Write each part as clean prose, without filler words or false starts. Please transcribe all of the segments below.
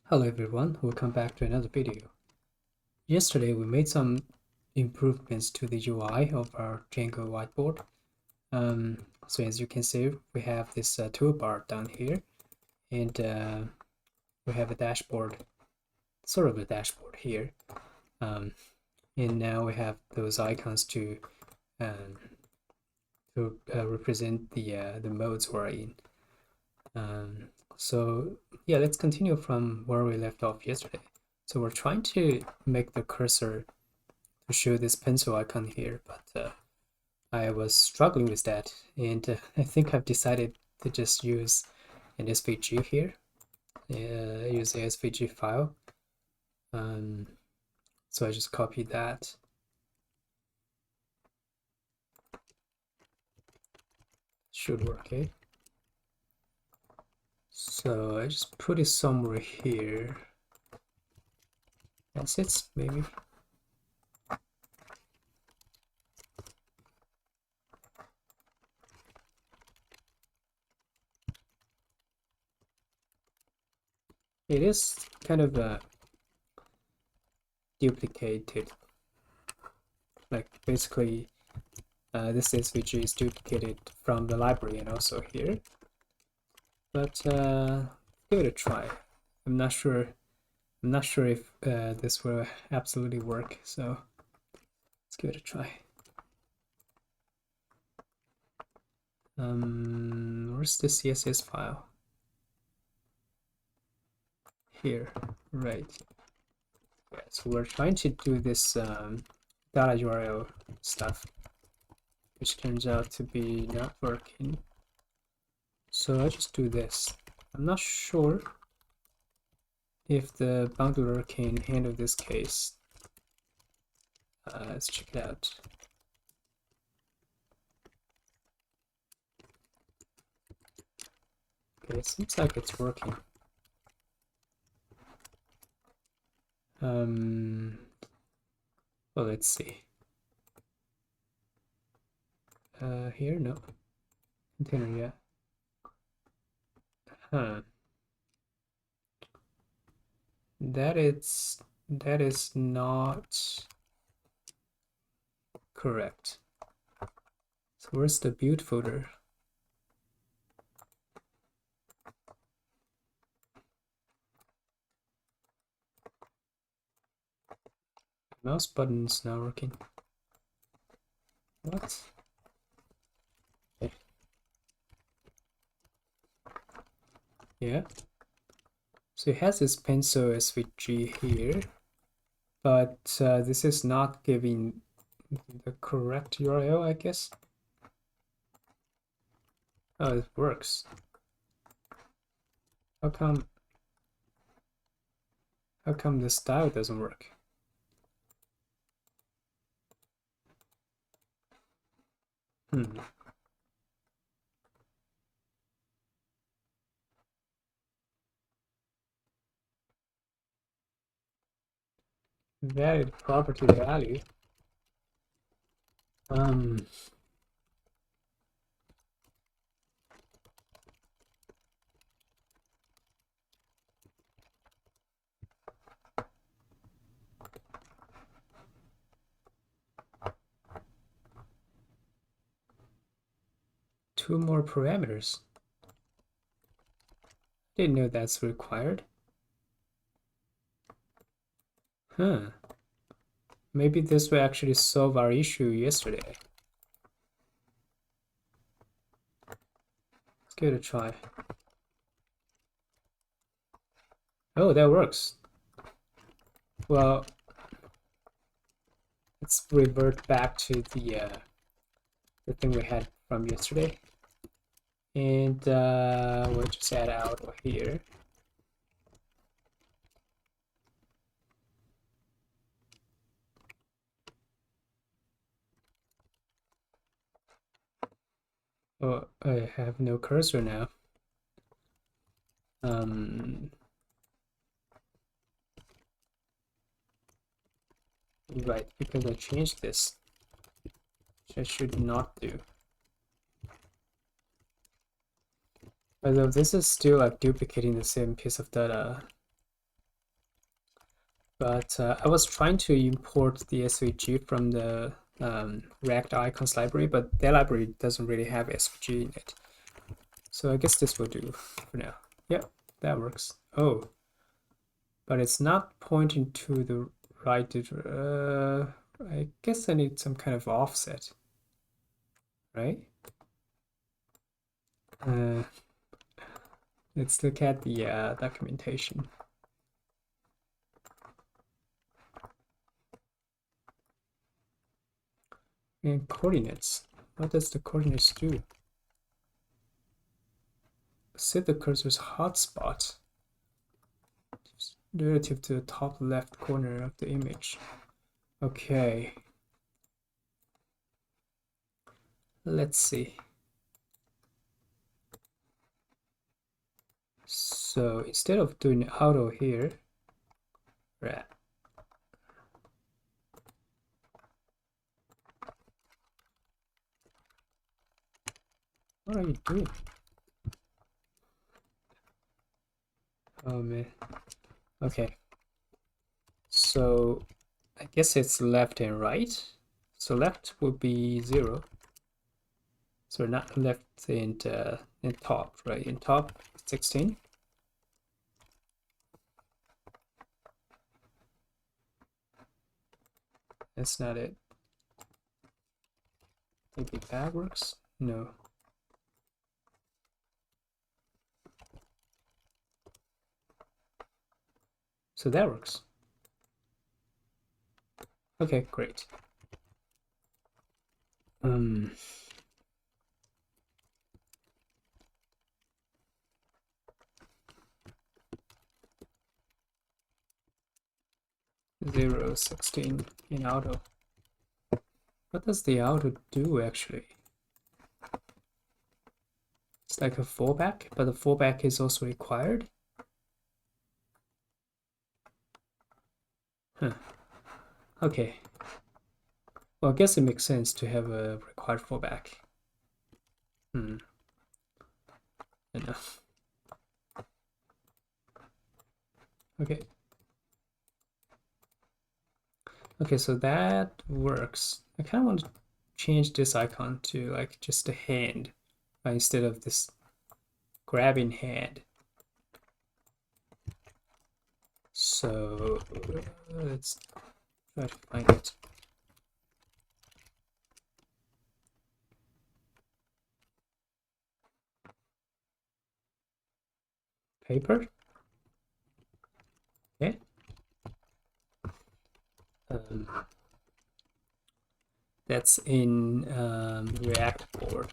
Hello everyone, welcome back to another video. Yesterday we made some improvements to the UI of our Django whiteboard. So as you can see, we have this toolbar down here, and we have a dashboard, sort of a dashboard here. And now we have those icons to represent the modes we're in. So yeah, let's continue from where we left off yesterday. So we're trying to make the cursor to show this pencil icon here, but I was struggling with that, and I think I've decided to just use an SVG here, use the SVG file. So I just copied that. Should work, okay? So I just put it somewhere here. That's it, maybe. It is kind of duplicated. Like basically, this SVG is duplicated from the library and also here. But give it a try. I'm not sure if this will absolutely work, so let's give it a try. Where's the CSS file? Here, right. Yeah, so we're trying to do this data URL stuff, which turns out to be not working. So I just do this. I'm not sure if the bundler can handle this case. Let's check it out. Okay, it seems like it's working. Well, let's see. Here, no. Container, yeah. Huh. That is not correct. So where's the build folder? Mouse button is not working. What? Okay. Yeah. So it has this pencil SVG here, but this is not giving the correct URL, I guess. Oh, it works. How come the style doesn't work? Valid property value. Two more parameters. Didn't know that's required. Huh. Maybe this will actually solve our issue yesterday. Let's give it a try. Oh, that works. Well, let's revert back to the thing we had from yesterday. And we'll just add out here. Oh, I have no cursor now. Right, because I changed this, which I should not do. Although this is still like duplicating the same piece of data. But I was trying to import the SVG from the React icons library, but that library doesn't really have SVG in it. So I guess this will do for now. Yep, that works. Oh, but it's not pointing to the right. I guess I need some kind of offset, right? Let's look at the documentation. And coordinates. What does the coordinates do? Set the cursor's hotspot relative to the top left corner of the image. Okay. Let's see. So instead of doing auto here, right? What are you doing? Oh man. Okay. So I guess it's left and right. So left would be 0. So not left and top, right? In top 16. That's not it. Maybe that works? No. So that works. Okay, great. 0, 16 in auto. What does the auto do actually? It's like a fallback, but the fallback is also required. Huh. Okay. Well, I guess it makes sense to have a required fallback. Enough. Okay. Okay, so that works. I kind of want to change this icon to like just a hand instead of this grabbing hand. So let's try to find it. Paper. Okay. That's in React board.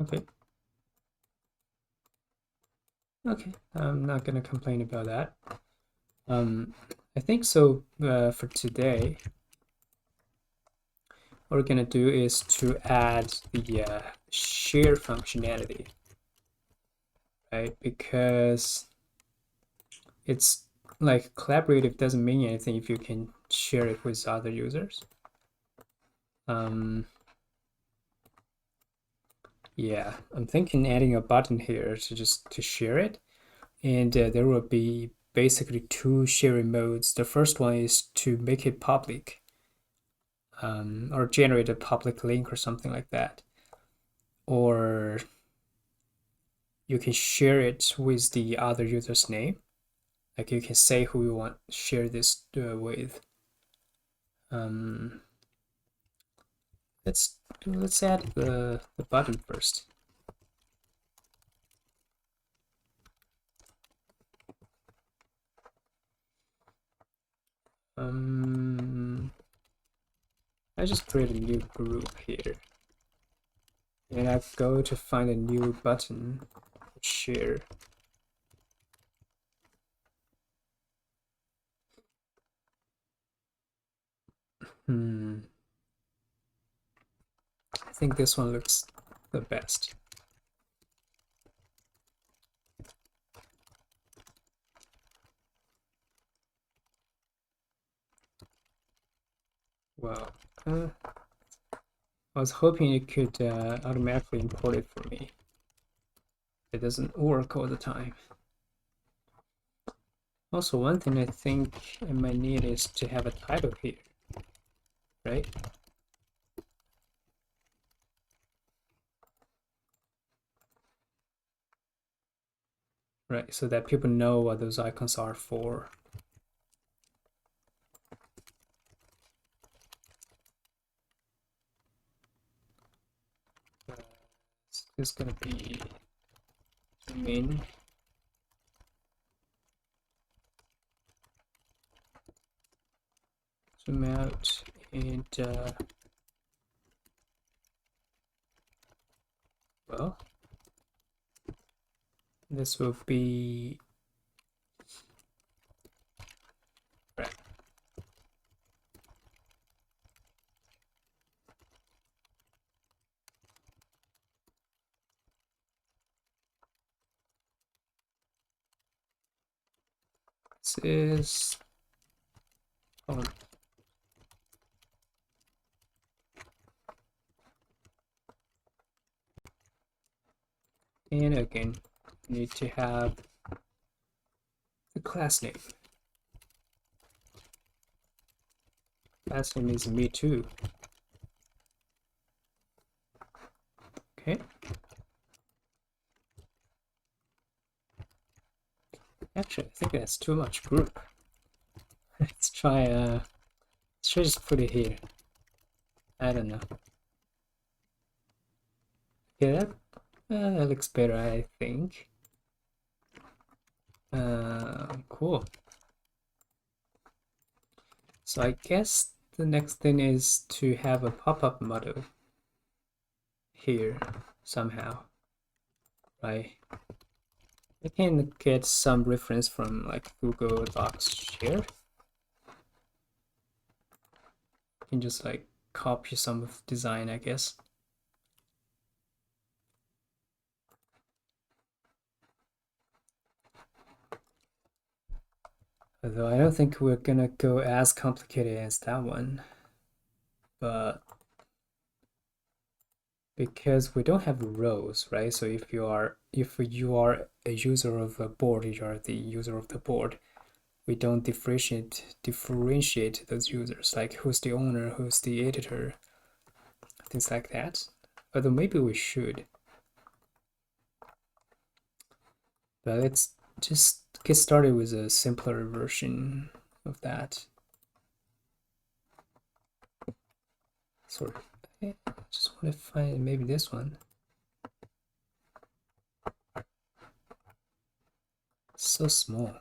Okay. Okay, I'm not gonna complain about that. I think so for today, what we're gonna do is to add the share functionality, right? Because it's like collaborative doesn't mean anything if you can share it with other users. Yeah, I'm thinking adding a button here to share it, and there will be basically two sharing modes. The first one is to make it public, or generate a public link or something like that, or you can share it with the other user's name. Like you can say who you want to share this with. Let's add the button first. I just create a new group here, and I go to find a new button, share. I think this one looks the best. Well, I was hoping it could automatically import it for me. It doesn't work all the time. Also, one thing I think I might need is to have a title here, right? Right, so that people know what those icons are for. It's just gonna be zoom in. Zoom out, and well, this will be right. This is and again, you need to have the class name. Class name is me too. Okay. Actually, I think that's too much group. Let's try just put it here. I don't know. Yeah, that looks better, I think. Cool. So I guess the next thing is to have a pop-up model here somehow, right? I can get some reference from like Google Docs share. I can just like copy some of the design, I guess. Although I don't think we're gonna go as complicated as that one, but because we don't have rows, right? So if you are a user of a board, you are the user of the board. We don't differentiate those users, like who's the owner, who's the editor, things like that. Although maybe we should. But let's just get started with a simpler version of that. Sorry, I just want to find maybe this one. So small.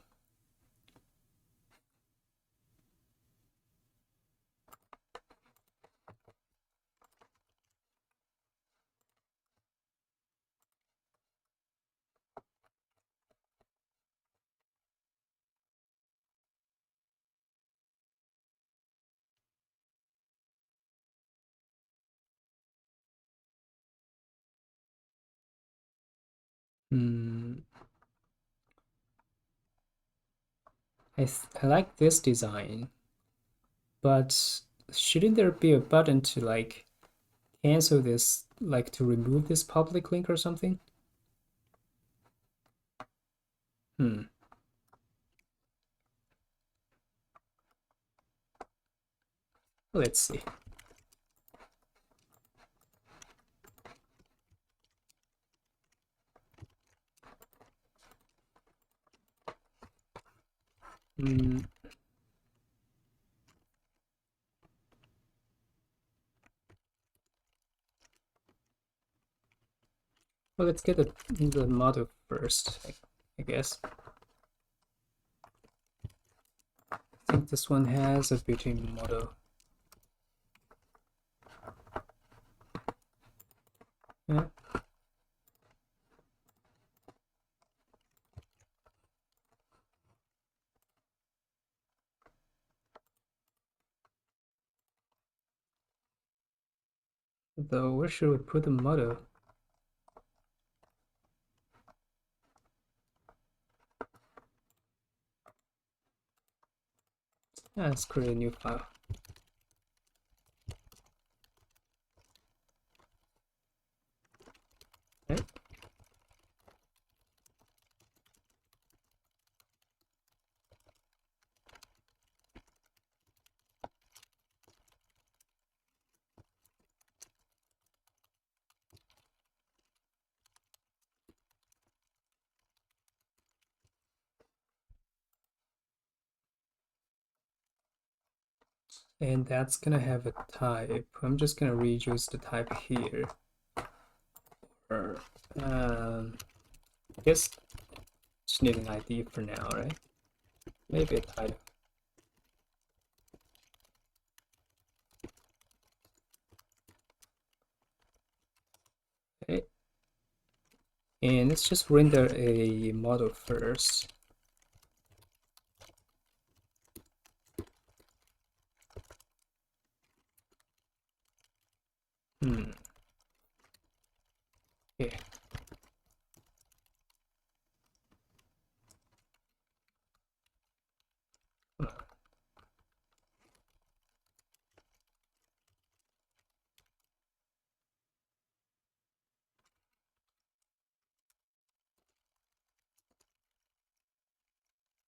I like this design, but shouldn't there be a button to like cancel this, like to remove this public link or something? Let's see. Well, let's get the model first, I guess. I think this one has a built-in model. Yeah. Though, where should we put the model? Yeah, let's create a new file. and that's gonna have a type. I'm just gonna reuse the type here. Or, I guess just need an ID for now, right? Maybe a title. Okay. And let's just render a model first. Yeah.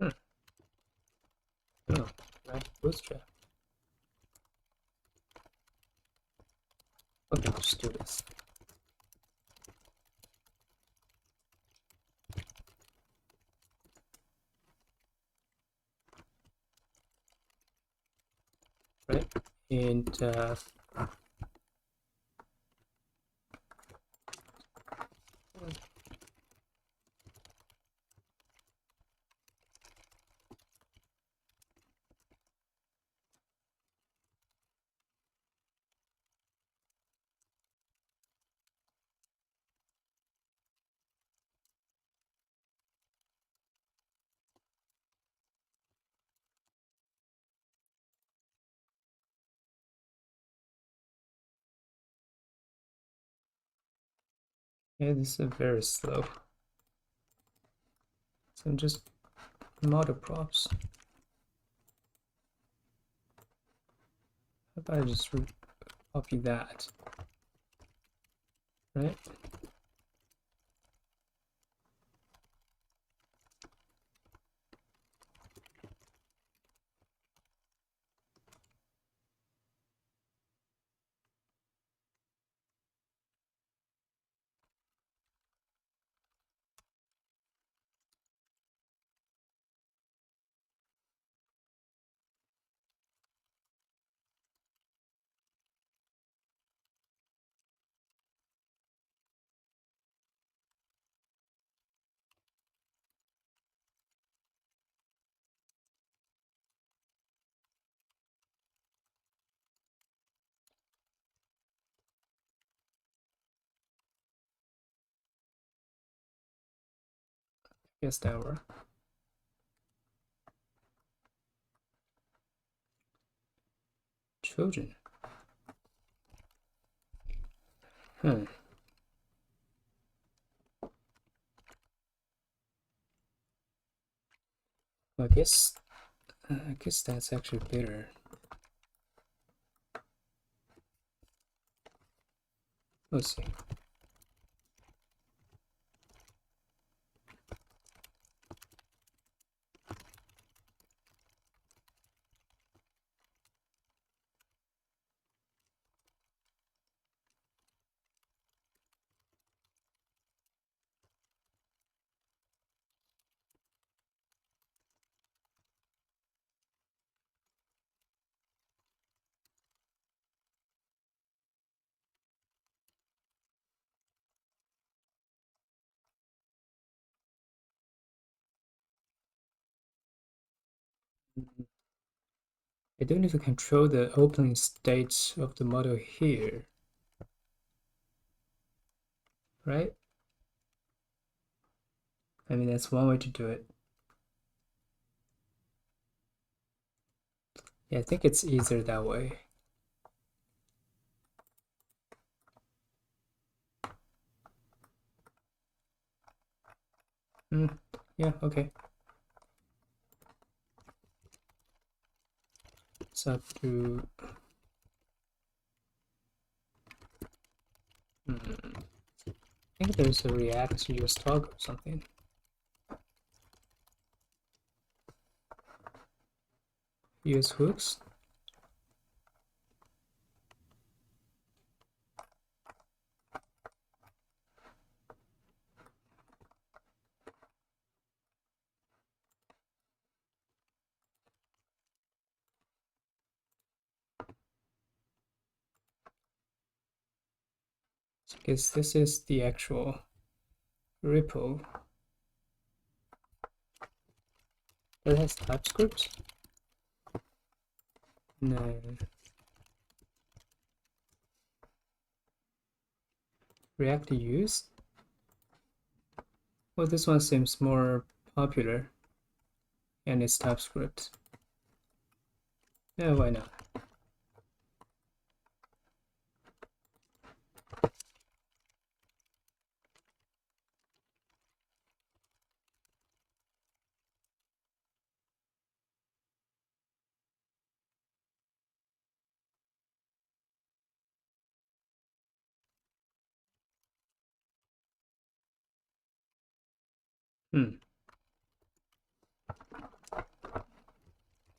Hmm. Oh, right. Bootstrap. Okay, let's do this. Right, and yeah, this is very slow. So I'm just model props. How about I just copy that, right? Guess that were children. Hmm. I guess that's actually better. Let's see. I don't need to control the opening state of the model here, right? I mean, that's one way to do it. Yeah, I think it's easier that way. Yeah, okay. So to I think there's a React use toggle or something. Use hooks. because this is the actual repo that has TypeScript. No. React use. Well, this one seems more popular, and it's TypeScript. Yeah, why not?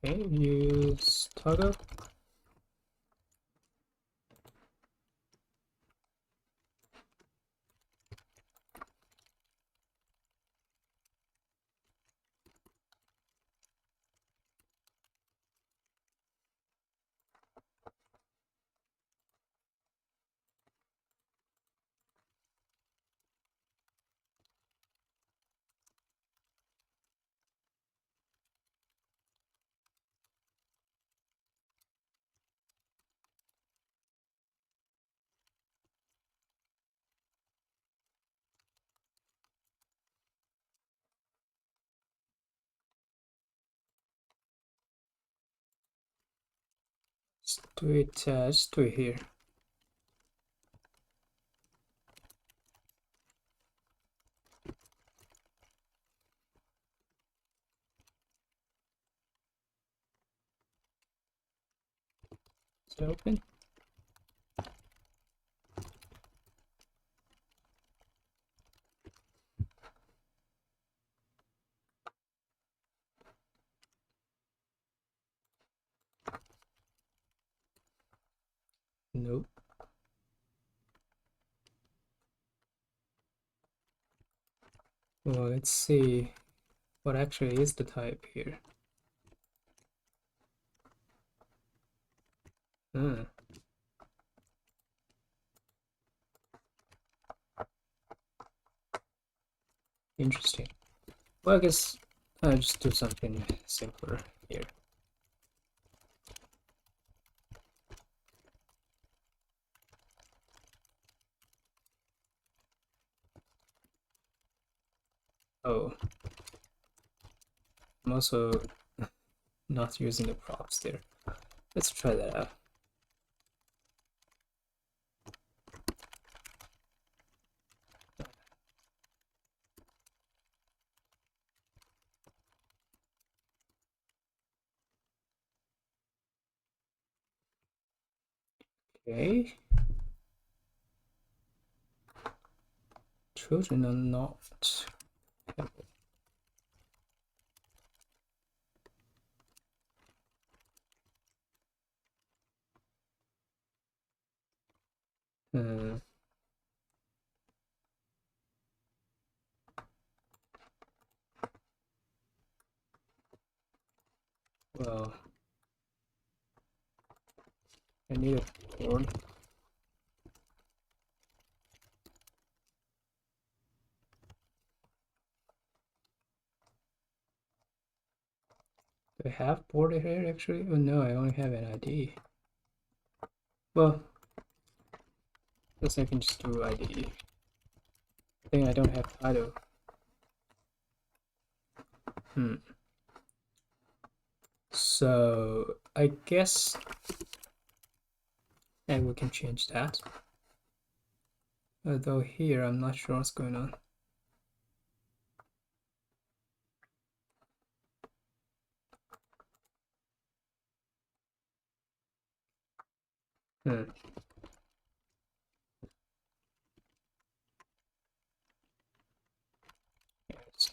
Okay, use toggle. Let's do it here. Is it open? Nope. Well, let's see what actually is the type here. Ah, interesting. Well, I guess I'll just do something simpler here. Oh, I'm also not using the props there. Let's try that out. Okay. Children are not. Uh, well, I need a board. Do I have board here actually? Oh no, I only have an ID. Well, I guess I can just do ID. I think I don't have title. So I guess we can change that. Although here I'm not sure what's going on. Hmm. Yes.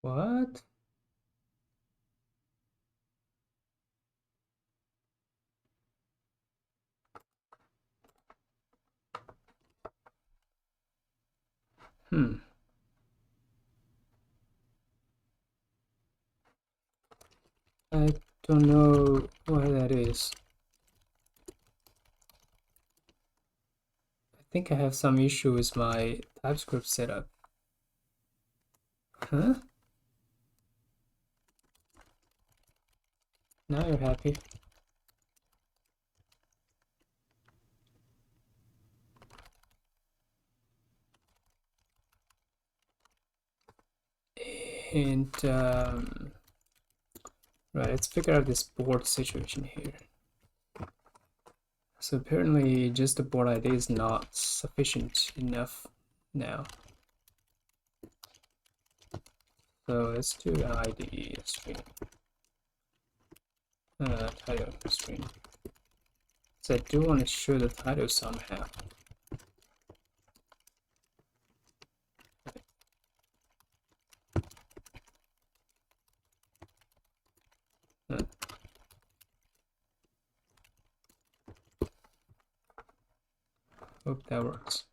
What? Hmm. I don't know why that is. I think I have some issue with my TypeScript setup. Huh? Now you're happy. And right, let's figure out this board situation here. So apparently just the board ID is not sufficient enough now. So let's do an ID string, title string. So I do want to show the title somehow. Uh, Hope that works.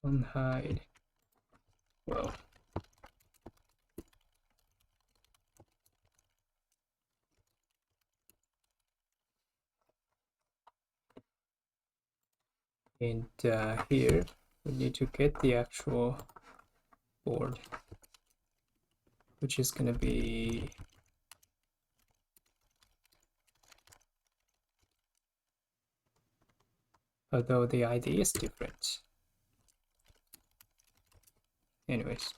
Unhide. Well, and here we need to get the actual board, which is going to be although the ID is different. Anyways.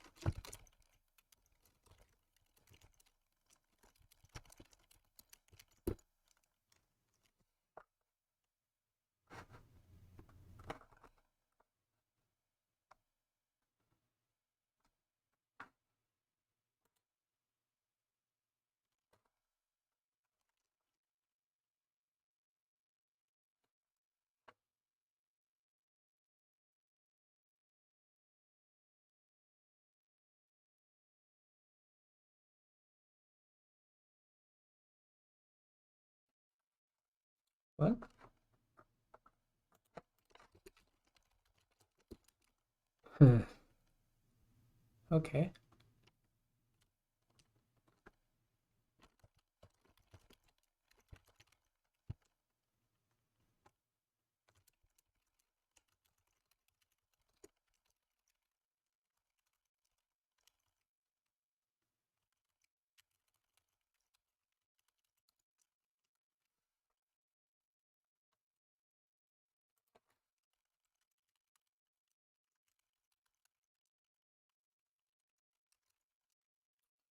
What? Okay.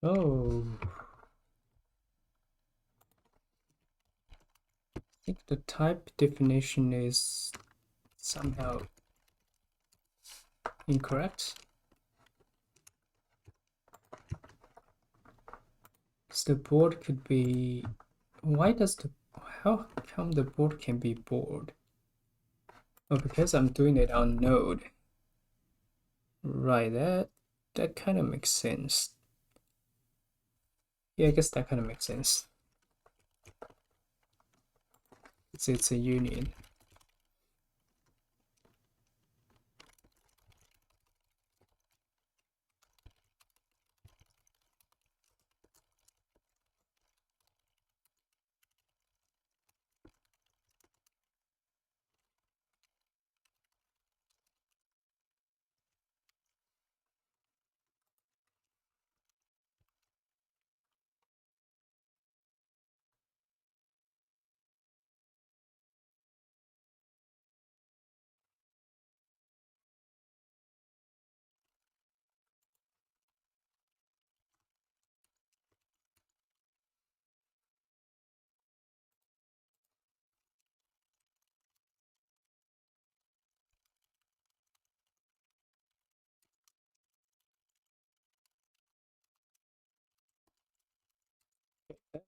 Oh, I think the type definition is somehow incorrect. Because the board could be, why does the, how come the board can be board? Oh, because I'm doing it on node. Right, that kind of makes sense. Yeah, I guess that kind of makes sense. It's a union.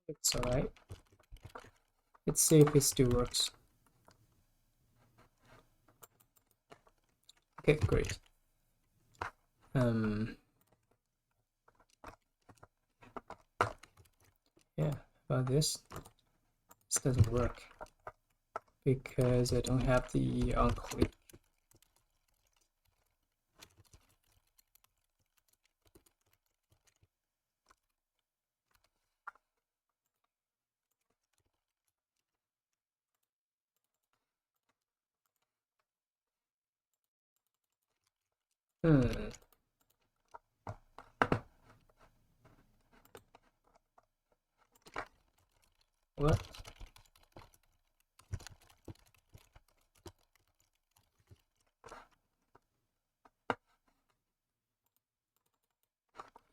It's all right. Let's see if it still works. Okay, great. Yeah, about this doesn't work because I don't have the on-click. What?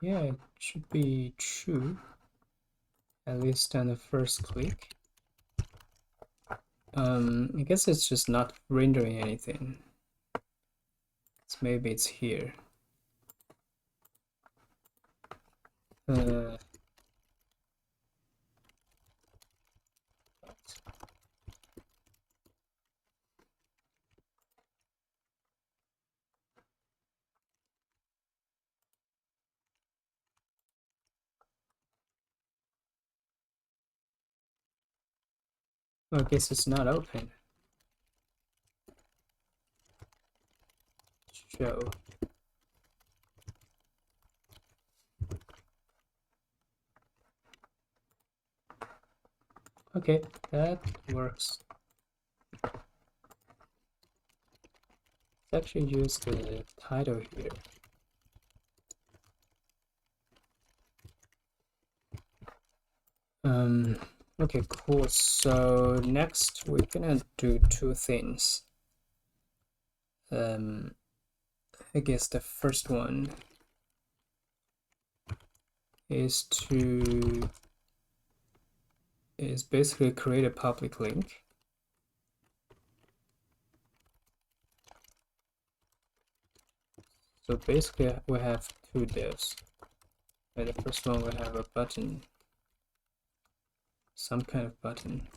Yeah, it should be true, at least on the first click. I guess it's just not rendering anything. So maybe it's here. I guess it's not open. Show. Okay, that works. Let's actually use the title here. Okay, cool. So next we're gonna do two things. I guess the first one is basically create a public link. So basically we have two divs. And the first one will have a button, some kind of button.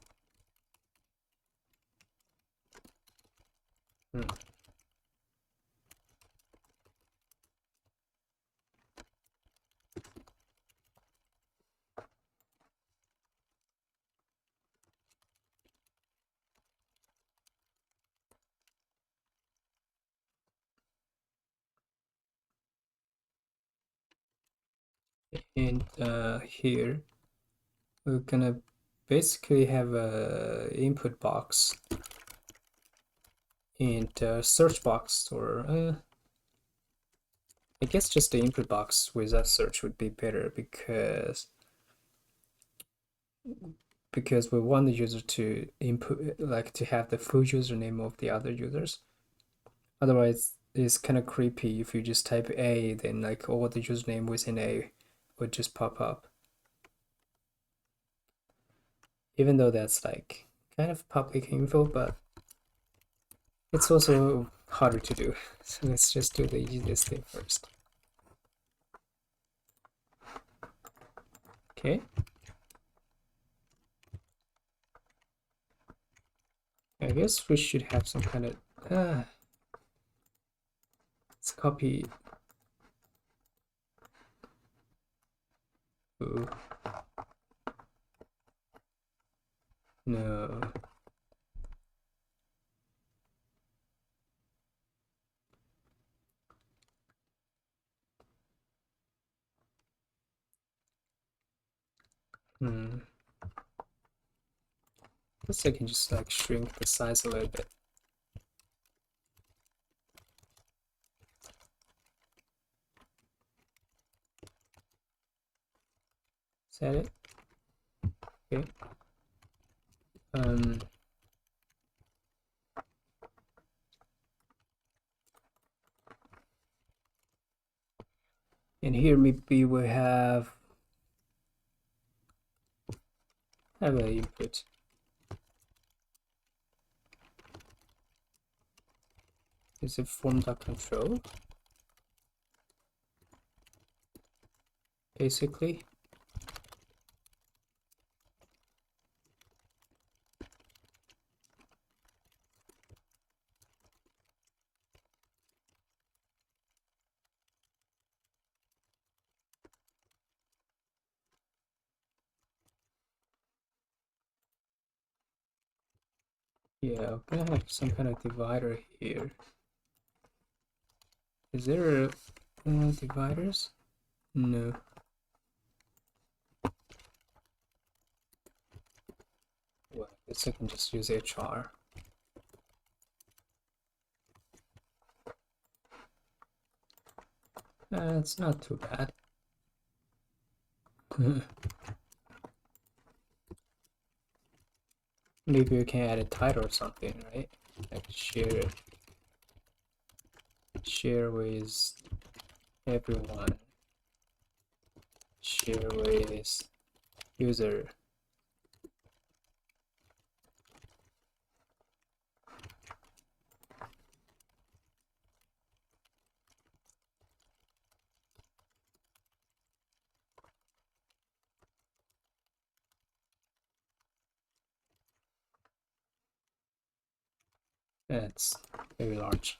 And here we're gonna basically have a input box and a search box, or I guess just the input box with a search would be better because we want the user to input, like to have the full username of the other users. Otherwise, it's kind of creepy if you just type A, then like all the username within A would just pop up. Even though that's like kind of public info, but it's also harder to do. So let's just do the easiest thing first. Okay. I guess we should have some kind of let's copy. Ooh. No. Guess I can just like shrink the size a little bit. Is that it? Okay. And here maybe we have an input. Is it form.control? Basically. Yeah, I'm gonna have some kind of divider here. Is there dividers? No. Well, I guess I can just use HR. It's not too bad. Maybe we can add a title or something, right? Like share with everyone, share with user. That's very large.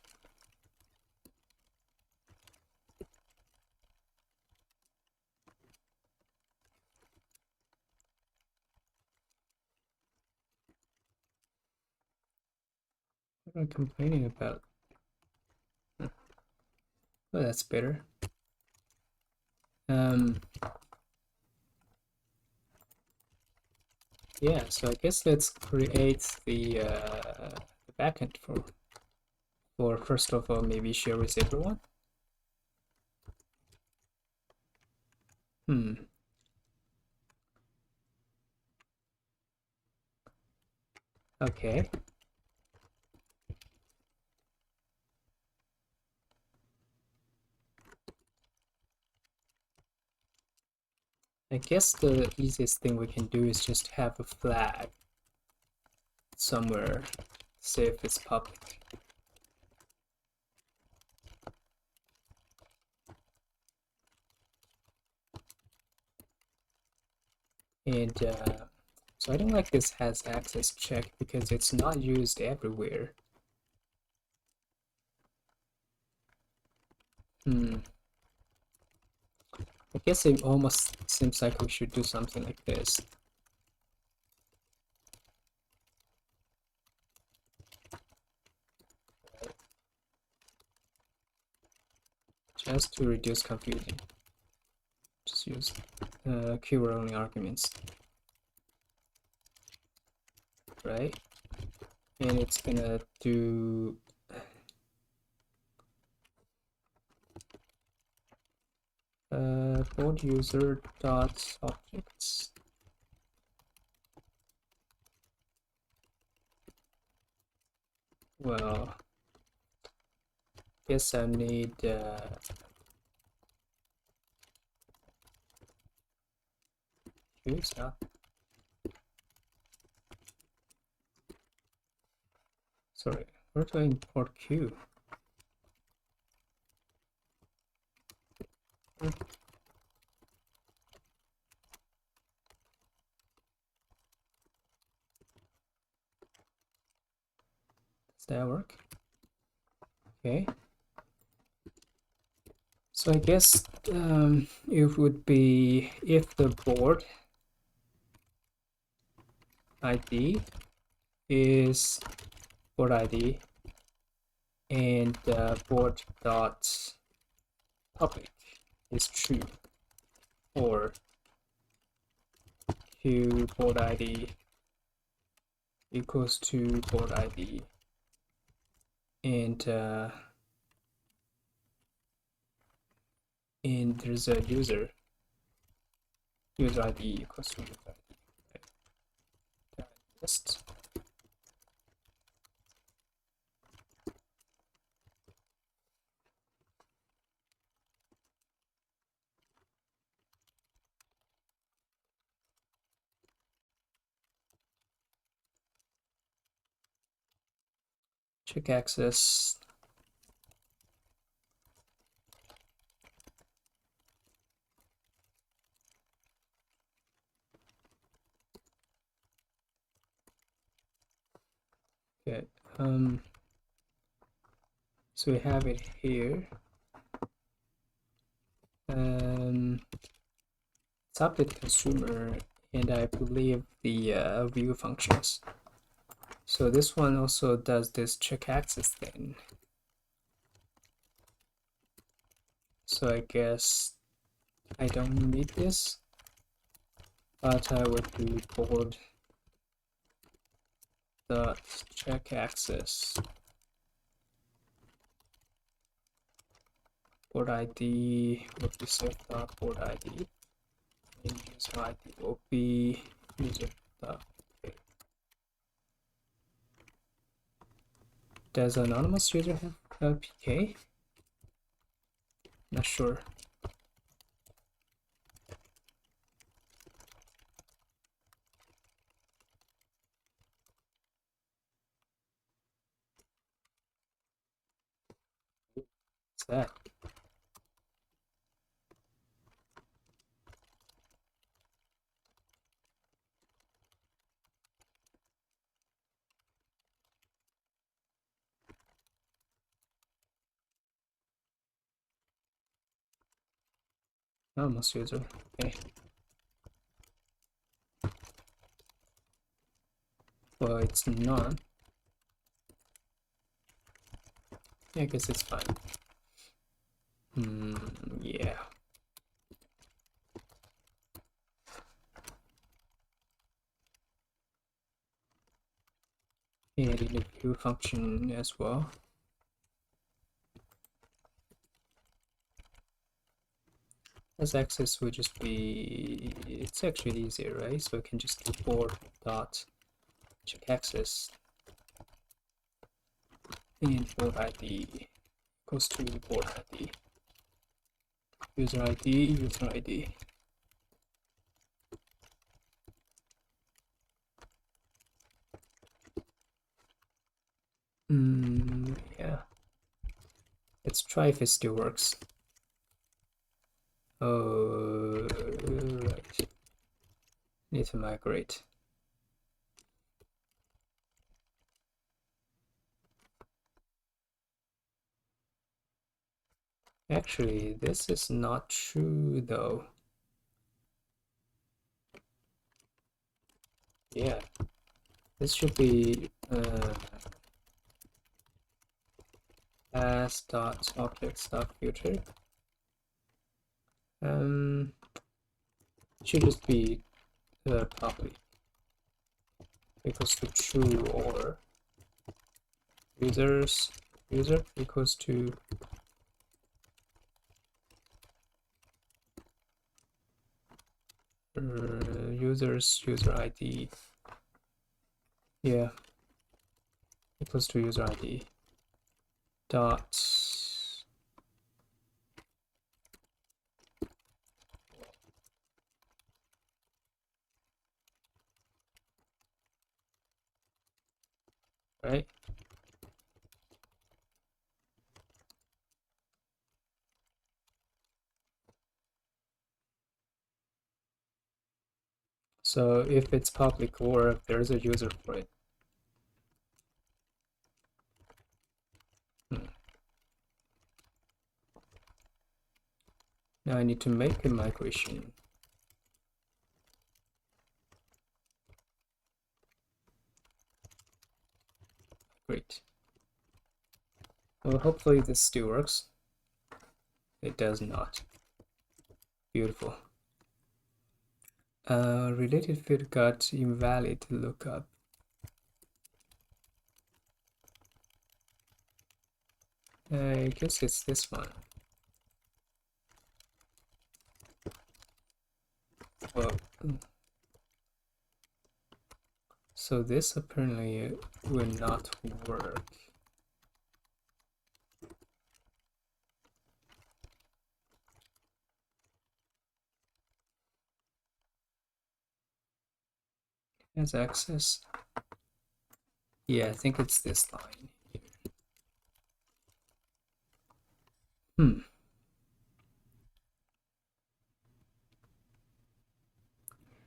What am I complaining about? Oh, that's better. Yeah, so I guess let's create the backend for first of all, maybe share with everyone. Okay. I guess the easiest thing we can do is just have a flag somewhere, say if it's public. And so I don't like this has access check because it's not used everywhere. I guess it almost seems like we should do something like this. Just to reduce confusion. Just use keyword only arguments. Right? And it's gonna do board user dot objects. Well, guess I need queues now. Sorry, where do I import queue? Does that work? Okay. So I guess it would be if the board ID is board ID and board dot public is true, or queue board ID equals to board ID, and there's a user ID equals to user ID. Okay. Just check access. Okay, so we have it here. Subject consumer, and I believe the view functions. So this one also does this check access thing. So I guess I don't need this, but I would do board dot check access board ID would be self dot board ID, and user ID will be user dot. Does anonymous user have a PK? Not sure. What's that? Anonymous user. Okay. Well, it's not. Yeah, I guess it's fine. Yeah. And in the view function as well. As access would just be, it's actually easier, right? So we can just do board dot check access and board ID goes to board ID, user ID, user ID. Yeah. Let's try if it still works. Oh, right. Need to migrate. Actually, this is not true though. Yeah, this should be as dot objects dot future. It should just be public equals to true, or user equals to user ID. Yeah, equals to user ID dot right. So if it's public, or if there's a user for it. Now I need to make a migration. Great. Well, hopefully this still works. It does not. Beautiful. Related field got invalid lookup. I guess it's this one. Well, so this apparently will not work. Has access. Yeah, I think it's this line here.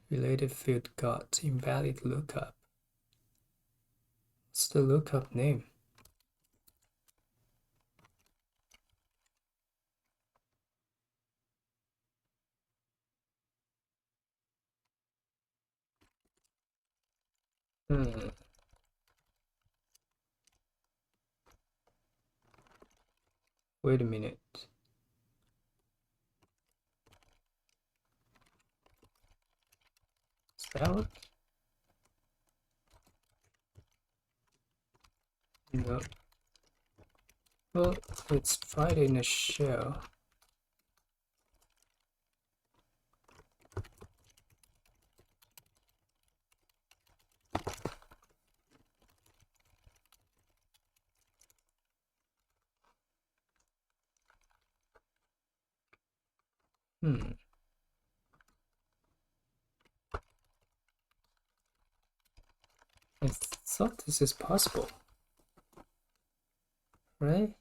Related field got invalid lookup. What's the lookup name? Wait a minute. Does that work? No. Well, let's try it in a shell. I thought this is possible, right?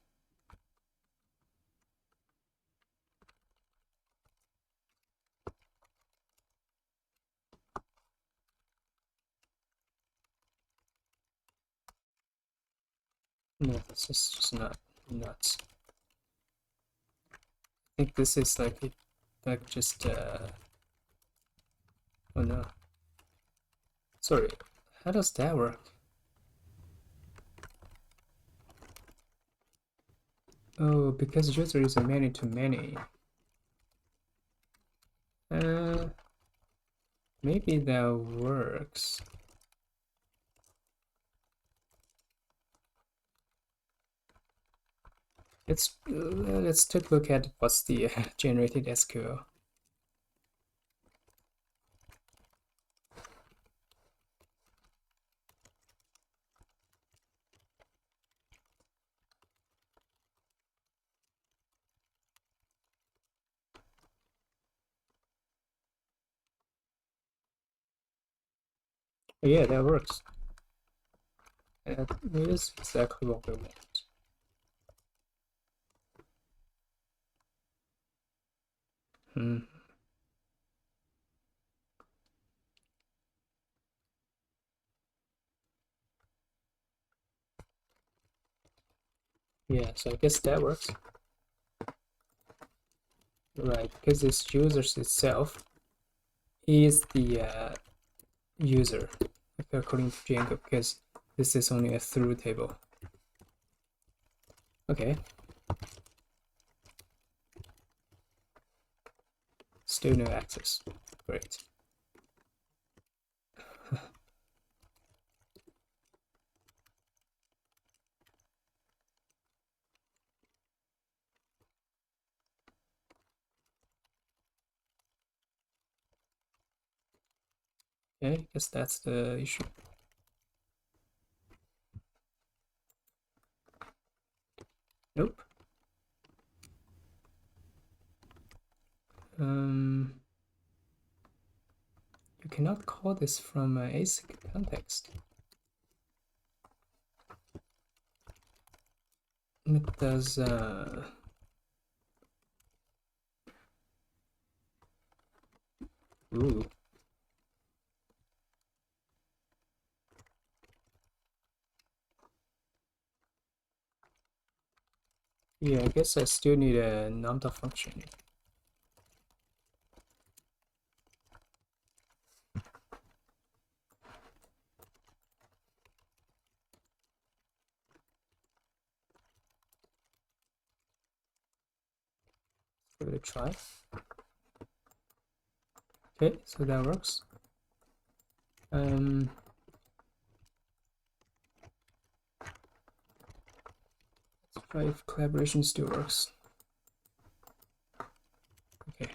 No, this is just not nuts. I think this is like just oh no. Sorry, how does that work? Oh, because user is a many to many. Maybe that works. Let's take a look at what's the generated SQL. Oh, yeah, that works. That is exactly what we want. Yeah, so I guess that works. Right, because this users itself is the user, according to Django, because this is only a through table. Okay. Still no access. Great. Okay, I guess that's the issue. Nope. You cannot call this from async context. It does ooh. Yeah, I guess I still need a lambda function. Give it a try. Okay, so that works. Let's try if collaboration still works. Okay.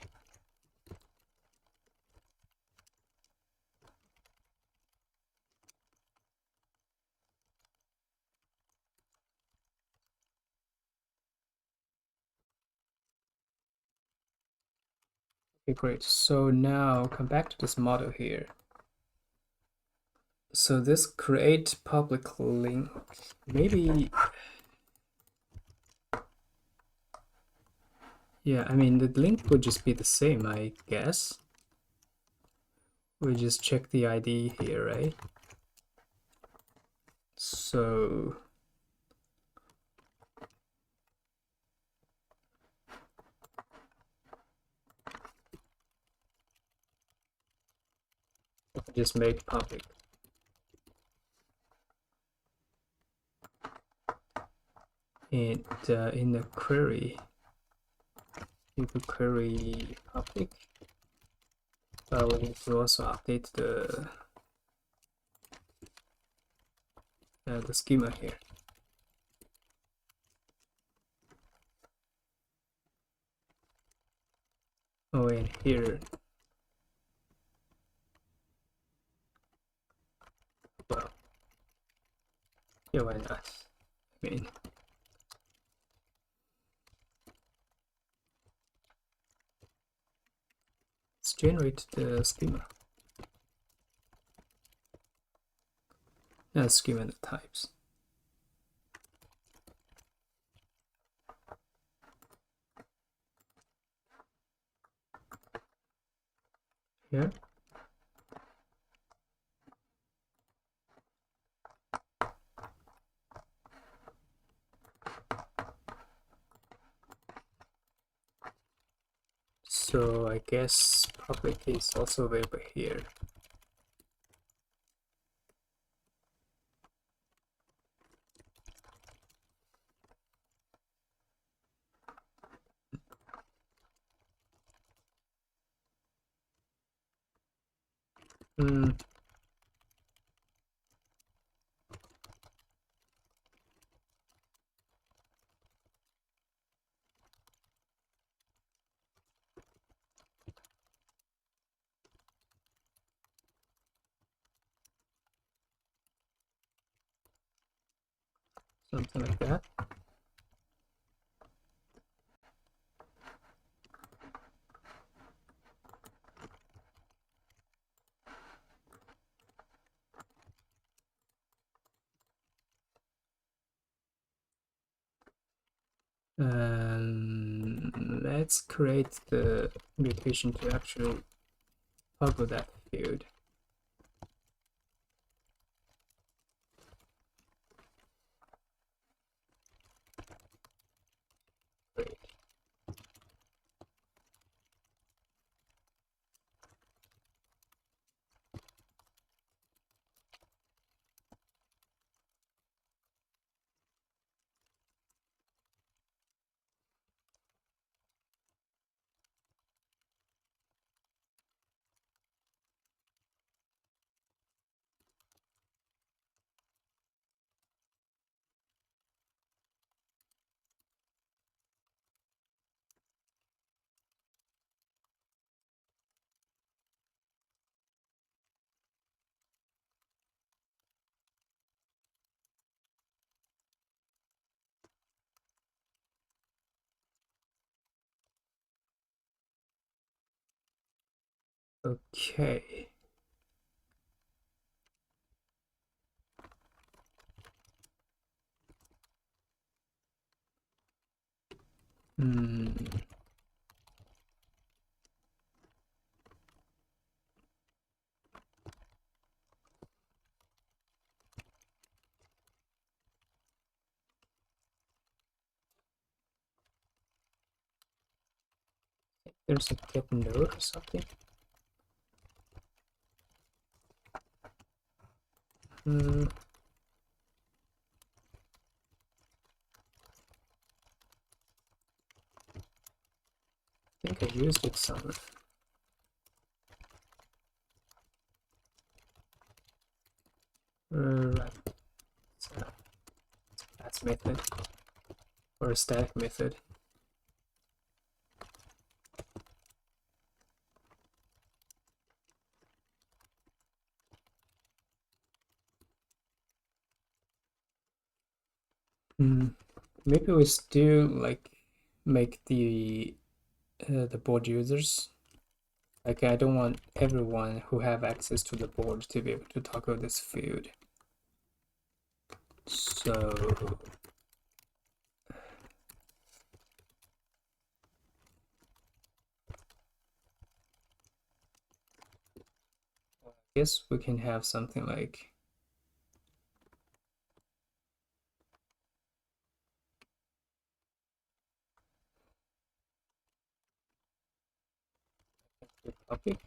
Okay, great. So now come back to this model here. So this create public link, maybe, yeah, I mean, the link would just be the same, I guess. We just check the ID here, right? So just make public. And in the query, you could query public, but we need to also update the schema here. Oh, and here, well, yeah, why not? I mean, let's generate the schema. Schema and the types. Here. So I guess public is also available here. Something like that. Let's create the mutation to actually toggle that field. Great. Okay. There's a get node or something. I think I used it somewhere. Right. So that's method or a static method. Maybe we still like make the board users. Like I don't want everyone who have access to the board to be able to toggle this field. So I guess we can have something like public.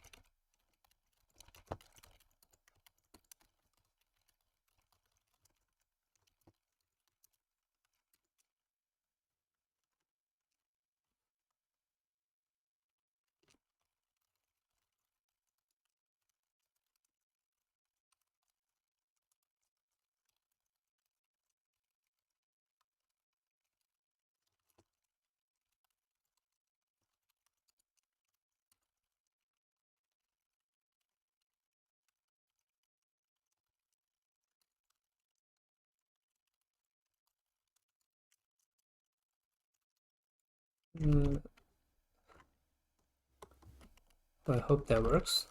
I hope that works.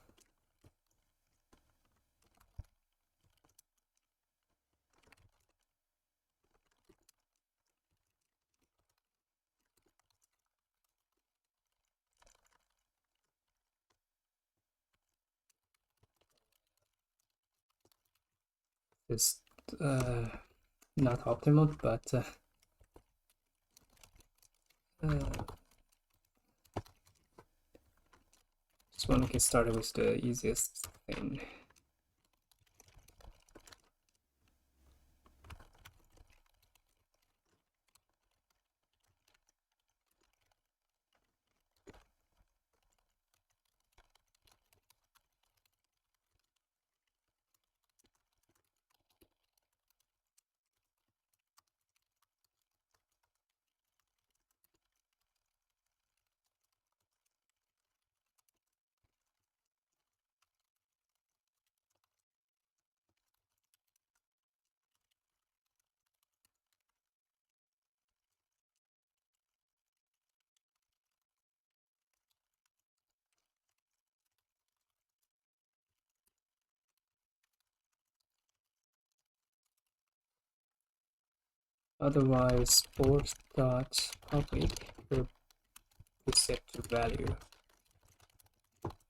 It's not optimal, but just want to get started with the easiest thing. Otherwise, board.public will be set to value,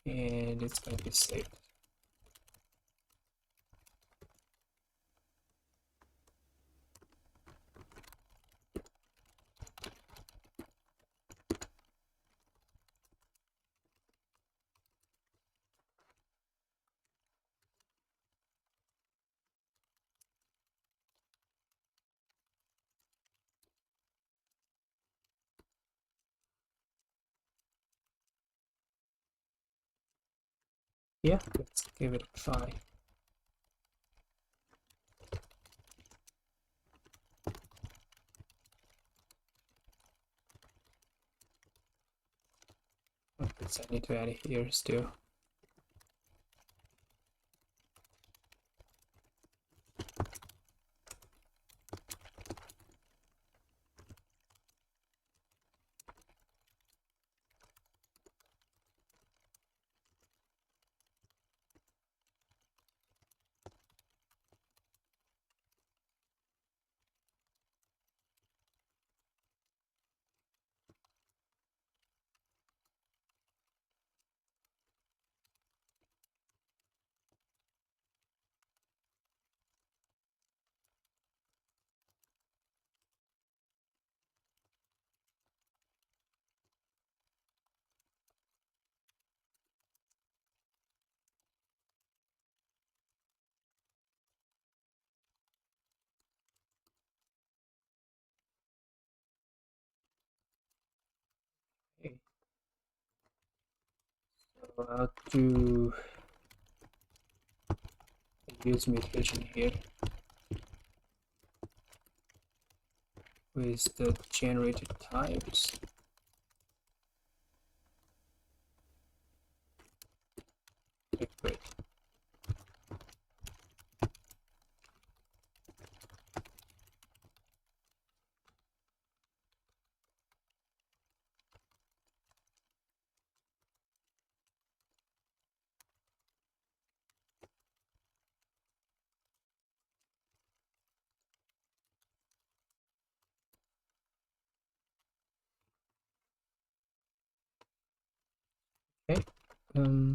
and it's going to be saved. Yeah, let's give it a try. Okay, so I need to add it here still. Okay. So I'll do a use mutation here with the generated types. Okay, great. Okay. No.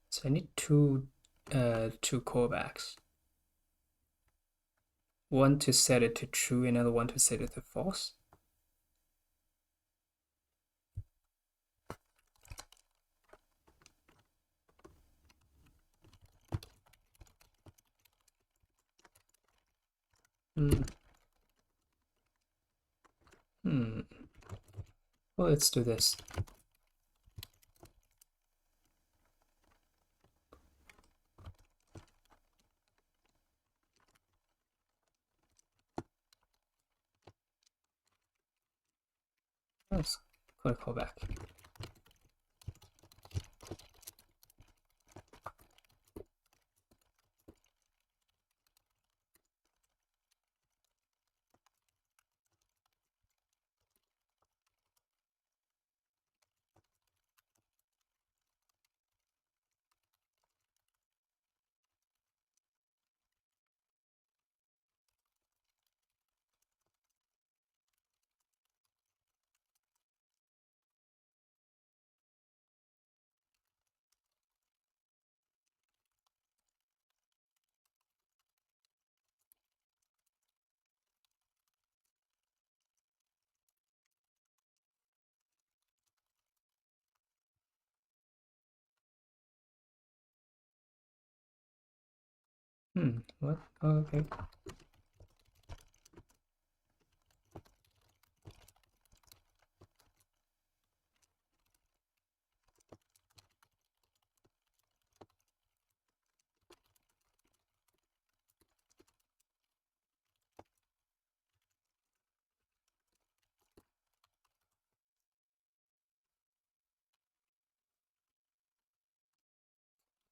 So I need two callbacks. One to set it to true, another one to set it to false. Well, let's do this. Let's Click callback. What? Oh, okay.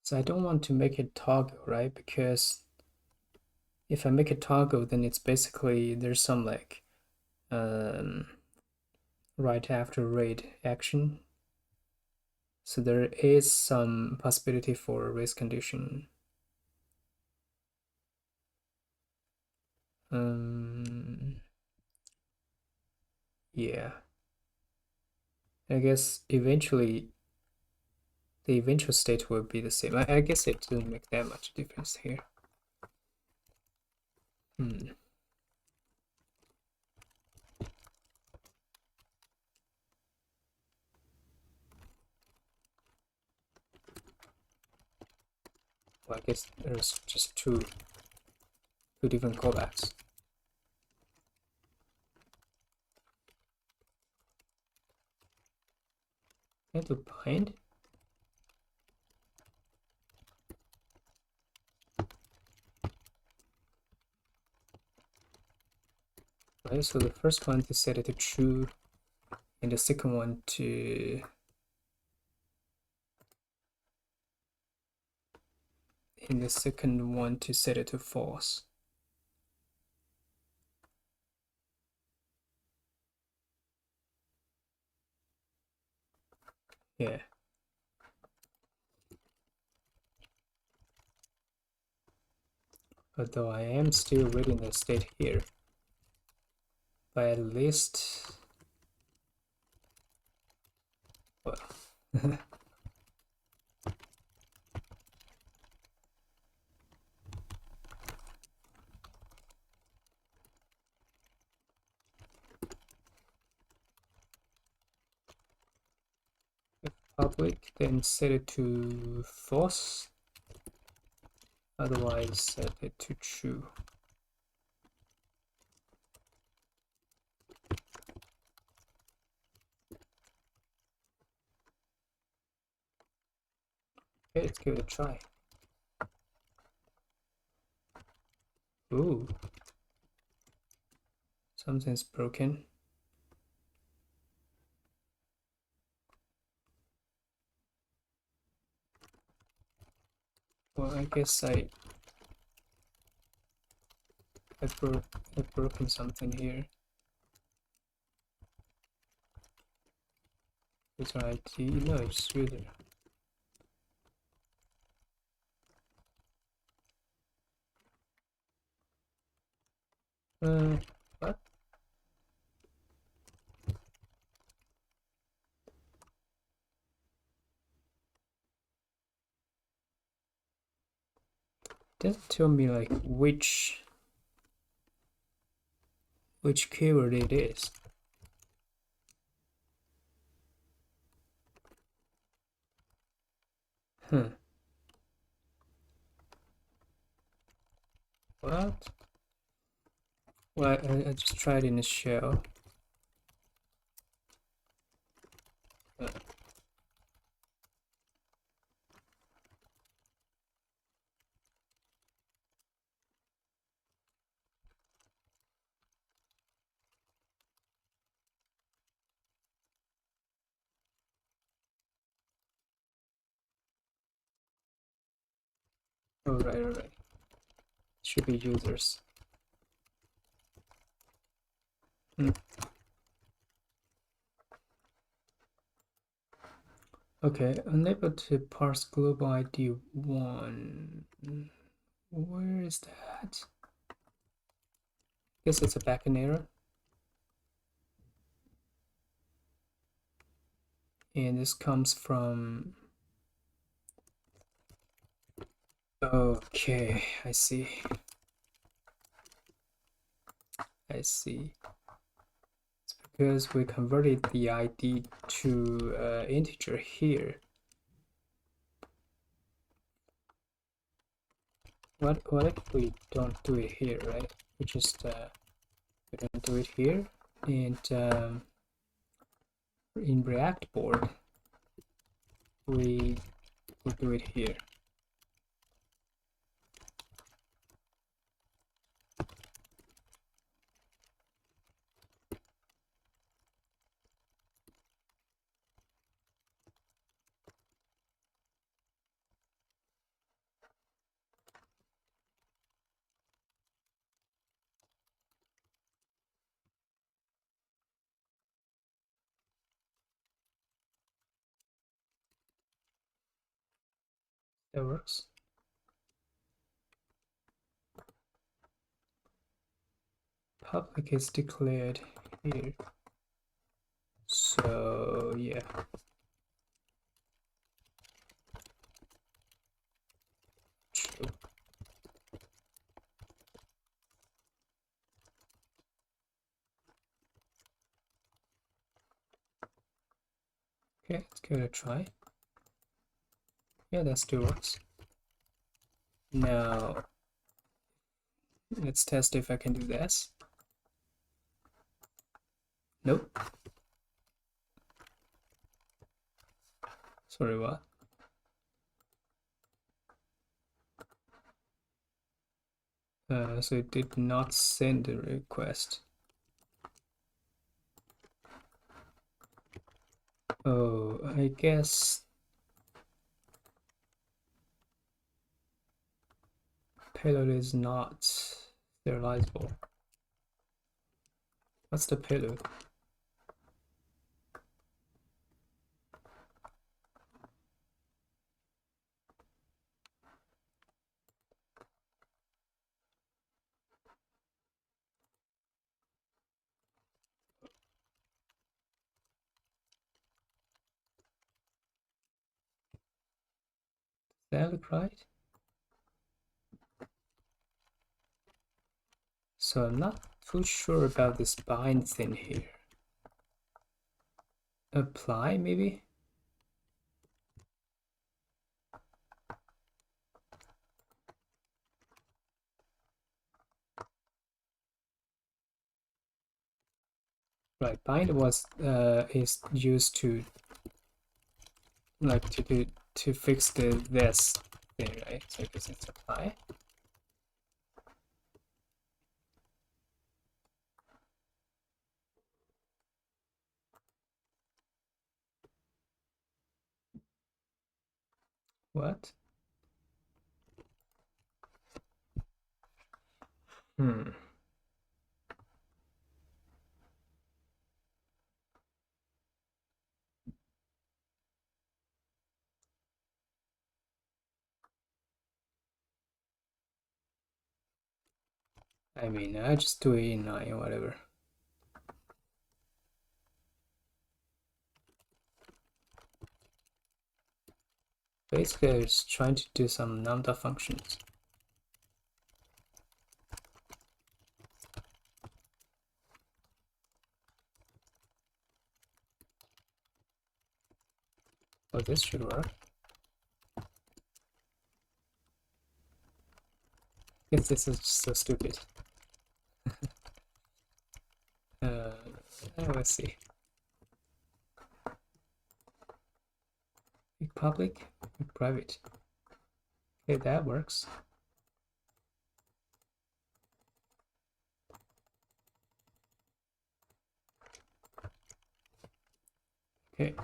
So I don't want to make it toggle, right? Because if I make it toggle, then it's basically there's some like right after read action. So there is some possibility for a race condition. Yeah. I guess eventually the eventual state will be the same. I guess it doesn't make that much difference here. Well, I guess there's just two different callbacks. And look behind. Right, so the first one to set it to true, and the second one to set it to false. Yeah. Although I am still reading the state here. But at least, well, if public, then set it to false. Otherwise, set it to true. Okay, let's give it a try. Ooh. Something's broken. Well, I guess I've broken something here. User ID, no, it's user. What? Doesn't tell me like which keyword it is. What? Well, I just tried in a shell. All right. Should be users. Okay, unable to parse global ID 1. Where is that? Guess it's a backend error. And this comes from... Okay, I see. It's because we converted the ID to integer here. What if we don't do it here, right? We just we don't do it here, and in React board we will do it here. That works. Public is declared here. So yeah. True. Okay, let's give it a try. Yeah, that still works. Now let's test if I can do this. Nope. Sorry, what? So it did not send a request. Oh, I guess payload is not serializable. What's the payload? Does that look right? So I'm not too sure about this bind thing here. Apply, maybe? Right, bind was is used to like to fix this thing, right? So I guess it's apply. What? I mean, I just do it in 9 or whatever. Basically, I was trying to do some lambda functions. Oh, this should work. Guess this is just so stupid. Let's see. Make public, make private. Okay, that works. Okay,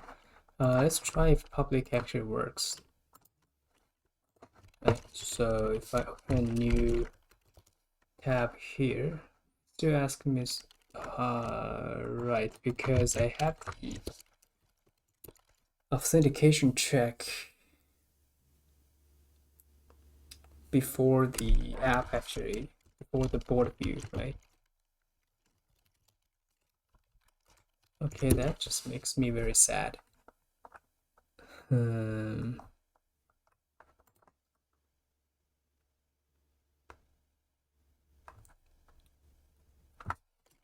let's try if public actually works. Right, so if I open a new tab here, still ask me, right, because I have the authentication check before the app actually, before the board view, right? Okay, that just makes me very sad.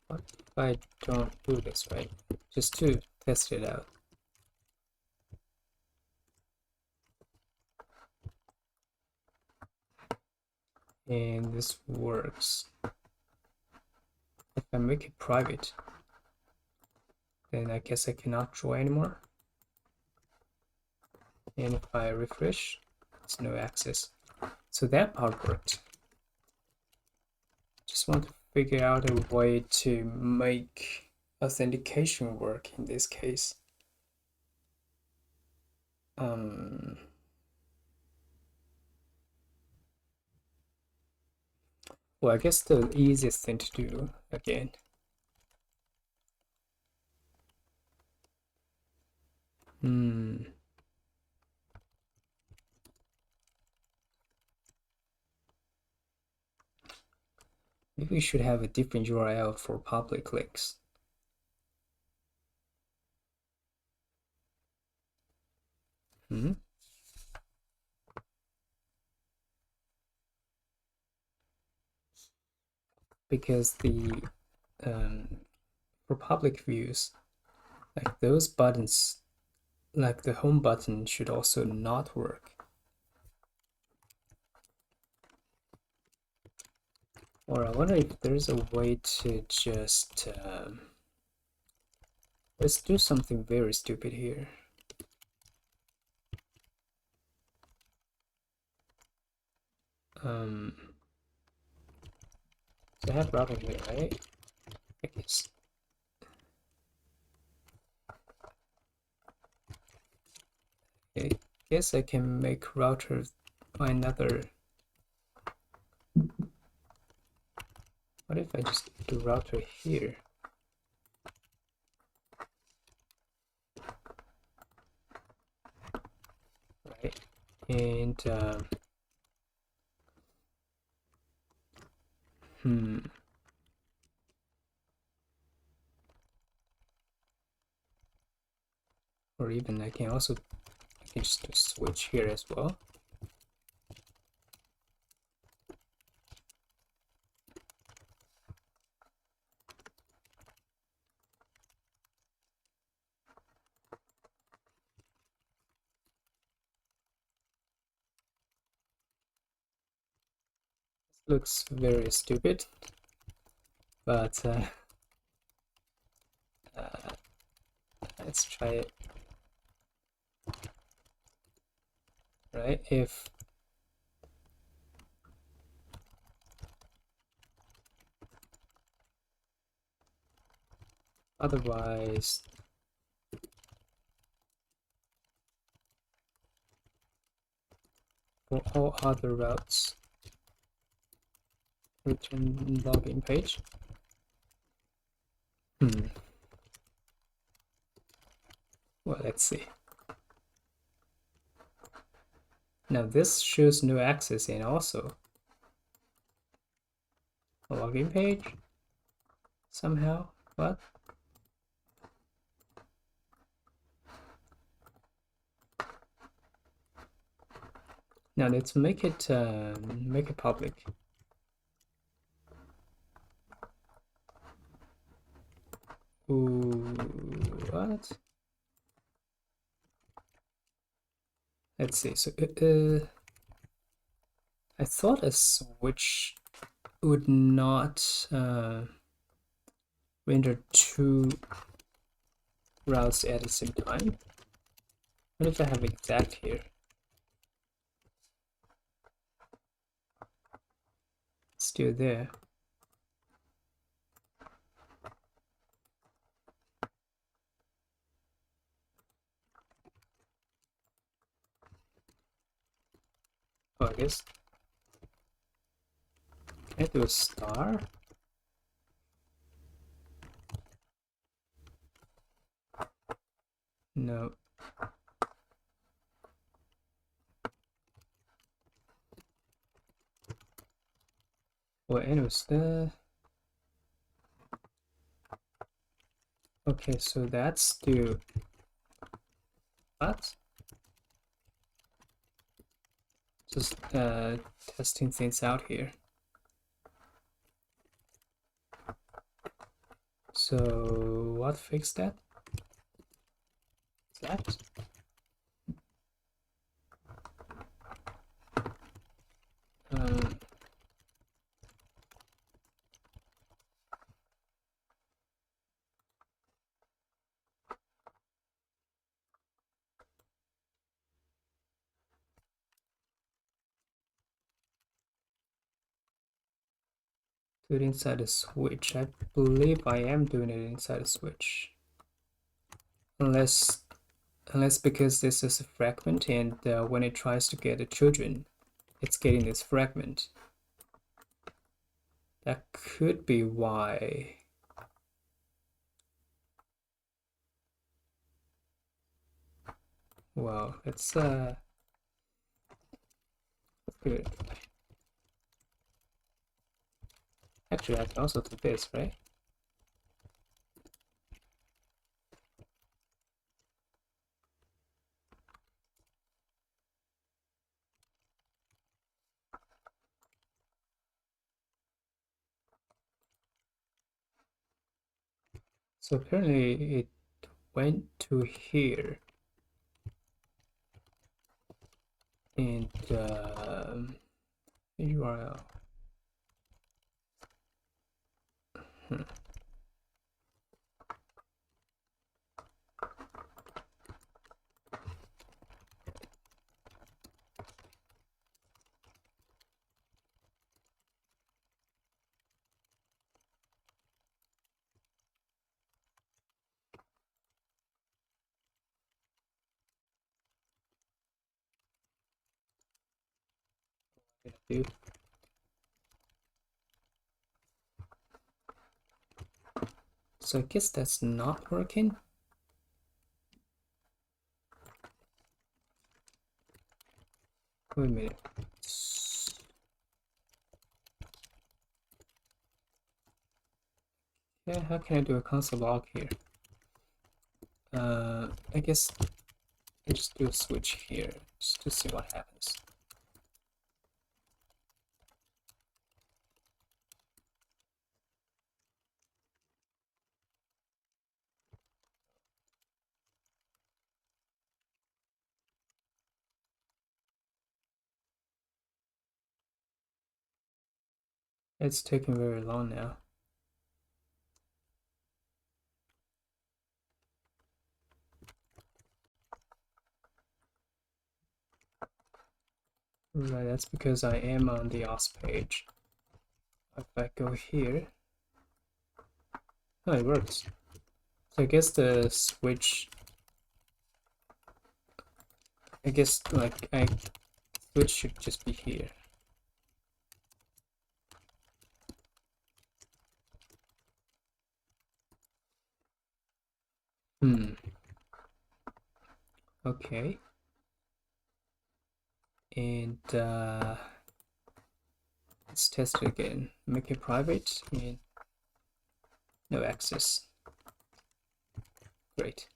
What if I don't do this, right? Just to test it out. And this works. If I make it private, then I guess I cannot draw anymore. And if I refresh, it's no access. So that part worked. Just want to figure out a way to make authentication work in this case. Well, I guess the easiest thing to do again. Maybe we should have a different URL for public links. Because the for public views, like those buttons, like the home button, should also not work. Or I wonder if there's a way to just let's do something very stupid here. So I have router here, right? I guess I can make router another. What if I just do router here? Right, and or even I can just do switch here as well. Looks very stupid, but let's try it. Right, if otherwise for all other routes return login page. Well, let's see. Now this shows no access and also a login page somehow. What? Now let's make it public. Ooh, what? Let's see. So I thought a switch would not render two routes at the same time. What if I have exact here? Still there. I guess. Can I do a star? No. Well, anyways, okay, so that's do what? Just testing things out here. So what fixed that? That? Um, do it inside a switch. I believe I am doing it inside a switch. Unless because this is a fragment, and when it tries to get the children, it's getting this fragment. That could be why. Well, let's give it. Actually, I can also do this, right? So apparently it went to here, and URL. Do. So I guess that's not working. Wait a minute. Yeah, how can I do a console log here? I guess I just do a switch here just to see what happens. It's taking very long now. Right, that's because I am on the OS page. If I go here, oh, it works. So I guess the switch, I guess like switch should just be here. Okay. And let's test it again. Make it private and no access. Great.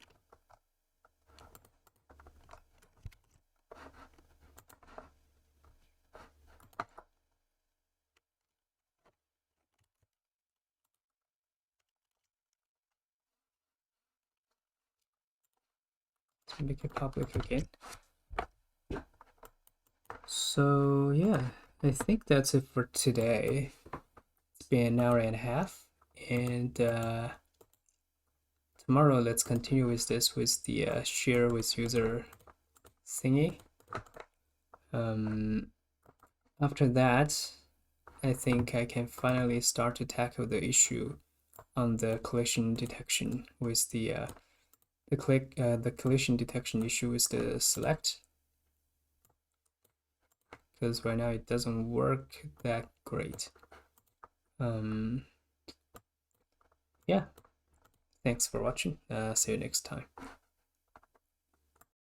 Let's make it public again. So yeah, I think that's it for today. It's been an hour and a half, and tomorrow let's continue with this with the share with user thingy. After that, I think I can finally start to tackle the issue on the collision detection with the collision detection issue with the select. because right now it doesn't work that great. Yeah, thanks for watching. See you next time.